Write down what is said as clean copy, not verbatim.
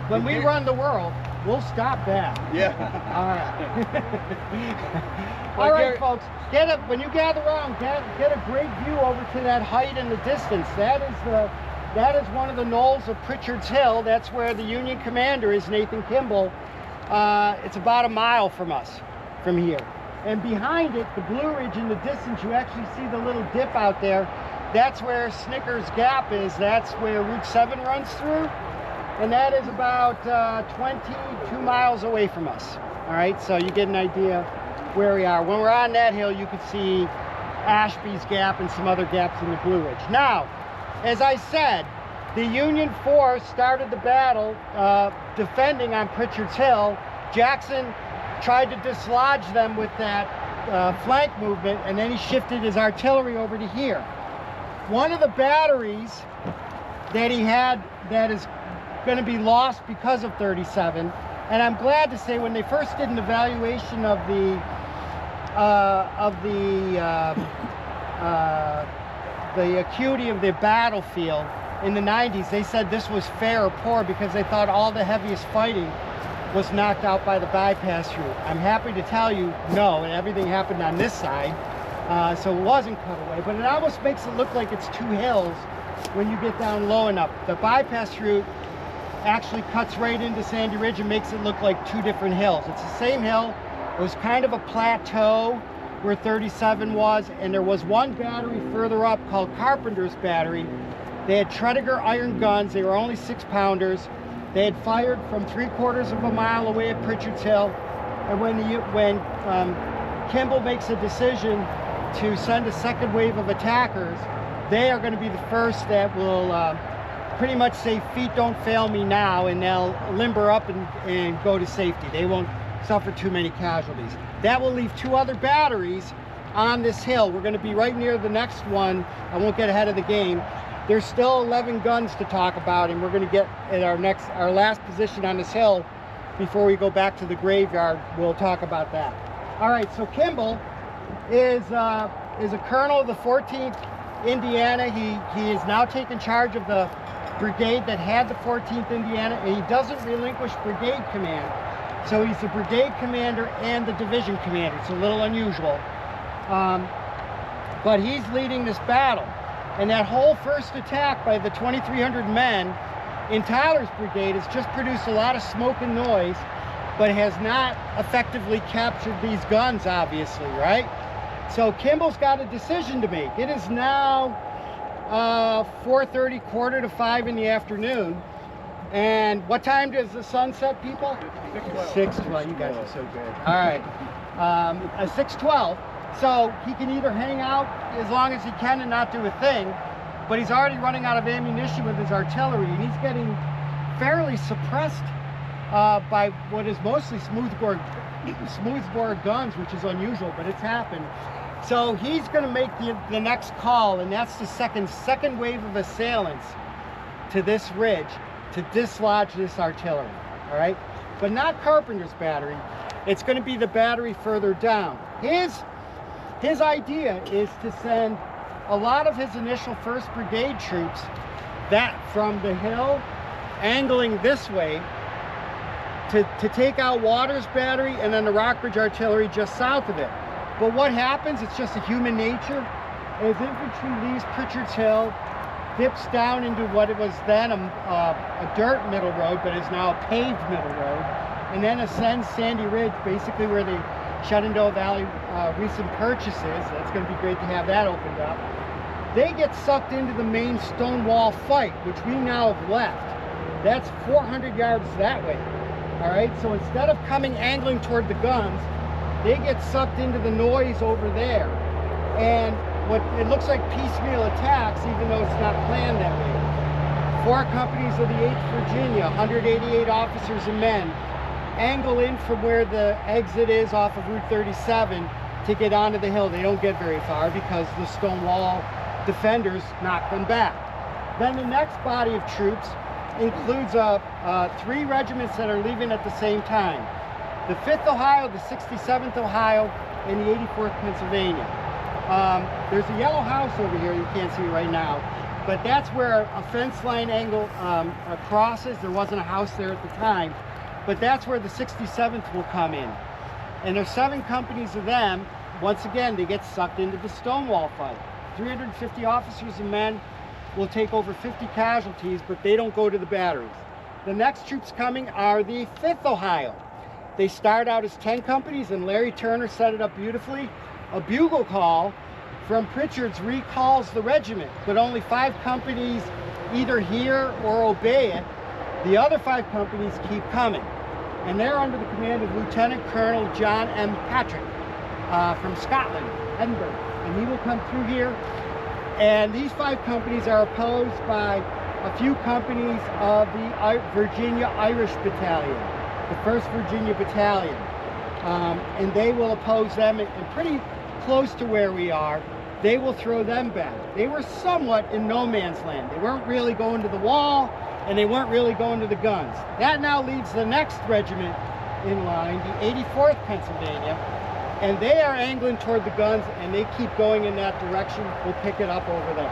When we run the world, we'll stop that. Yeah. All right. All right, folks. When you gather around, get a great view over to that height in the distance. That is one of the knolls of Pritchard's Hill. That's where the Union commander is, Nathan Kimball. It's about a mile from us, from here. And behind it, the Blue Ridge in the distance, you actually see the little dip out there. That's where Snickers Gap is. That's where Route 7 runs through. And that is about 22 miles away from us. All right, so you get an idea where we are. When we're on that hill, you can see Ashby's Gap and some other gaps in the Blue Ridge. Now, as I said, the Union force started the battle defending on Pritchard's Hill. Jackson tried to dislodge them with that flank movement, and then he shifted his artillery over to here. One of the batteries that he had that is going to be lost because of 37, and I'm glad to say when they first did an evaluation of the acuity of the battlefield in the 90s, they said this was fair or poor because they thought all the heaviest fighting was knocked out by the bypass route. I'm happy to tell you, no, and everything happened on this side, so it wasn't cut away, but it almost makes it look like it's two hills when you get down low enough. The bypass route actually cuts right into Sandy Ridge and makes it look like two different hills. It's the same hill. It was kind of a plateau where 37 was, and there was one battery further up called Carpenter's Battery. They had Tredegar iron guns. They were only 6-pounders. They had fired from 3/4 of a mile away at Pritchard's Hill. And when Kimball makes a decision to send a second wave of attackers, they are going to be the first that will pretty much say, feet don't fail me now, and they'll limber up and go to safety. They won't suffer too many casualties. That will leave 2 other batteries on this hill. We're going to be right near the next one. I won't get ahead of the game. There's still 11 guns to talk about, and we're going to get at our last position on this hill before we go back to the graveyard. We'll talk about that. All right, so Kimball is a colonel of the 14th Indiana. He is now taking charge of the brigade that had the 14th Indiana, and he doesn't relinquish brigade command. So he's the brigade commander and the division commander. It's a little unusual. But he's leading this battle. And that whole first attack by the 2,300 men in Tyler's brigade has just produced a lot of smoke and noise, but has not effectively captured these guns, obviously, right? So Kimball's got a decision to make. It is now 4:30, 4:45 in the afternoon. And what time does the sun set, people? 6:12. You guys are so good. All right. 6:12. So he can either hang out as long as he can and not do a thing, but he's already running out of ammunition with his artillery, and he's getting fairly suppressed by what is mostly smoothbore guns, which is unusual, but it's happened. So he's going to make the next call, and that's the second wave of assailants to this ridge to dislodge this artillery, all right? But not Carpenter's battery. It's going to be the battery further down. His idea is to send a lot of his initial 1st Brigade troops that from the hill, angling this way, to take out Waters Battery and then the Rockbridge Artillery just south of it. But what happens, it's just a human nature, as infantry leaves Pritchard's Hill, dips down into what it was then a dirt middle road, but is now a paved middle road, and then ascends Sandy Ridge, basically where the Shenandoah Valley recent purchases. That's going to be great to have that opened up. They get sucked into the main Stonewall fight, which we now have left. That's 400 yards that way. All right, so instead of coming angling toward the guns, they get sucked into the noise over there. And what it looks like piecemeal attacks, even though it's not planned that way. 4 companies of the 8th Virginia, 188 officers and men, angle in from where the exit is off of Route 37 to get onto the hill. They don't get very far because the Stonewall defenders knock them back. Then the next body of troops includes 3 regiments that are leaving at the same time. The 5th Ohio, the 67th Ohio, and the 84th Pennsylvania. There's a yellow house over here, you can't see it right now, but that's where a fence line angle crosses. There wasn't a house there at the time, but that's where the 67th will come in. And there's 7 companies of them. Once again, they get sucked into the Stonewall fight. 350 officers and men will take over 50 casualties, but they don't go to the batteries. The next troops coming are the 5th Ohio. They start out as 10 companies, and Larry Turner set it up beautifully. A bugle call from Pritchard's recalls the regiment, but only 5 companies either hear or obey it. The other 5 companies keep coming. And they're under the command of Lieutenant Colonel John M. Patrick from Scotland, Edinburgh. And he will come through here. And these 5 companies are opposed by a few companies of the Virginia Irish Battalion, the 1st Virginia Battalion. And they will oppose them, and pretty close to where we are. They will throw them back. They were somewhat in no man's land. They weren't really going to the wall, and they weren't really going to the guns. That now leaves the next regiment in line, the 84th Pennsylvania, and they are angling toward the guns, and they keep going in that direction. We'll pick it up over there.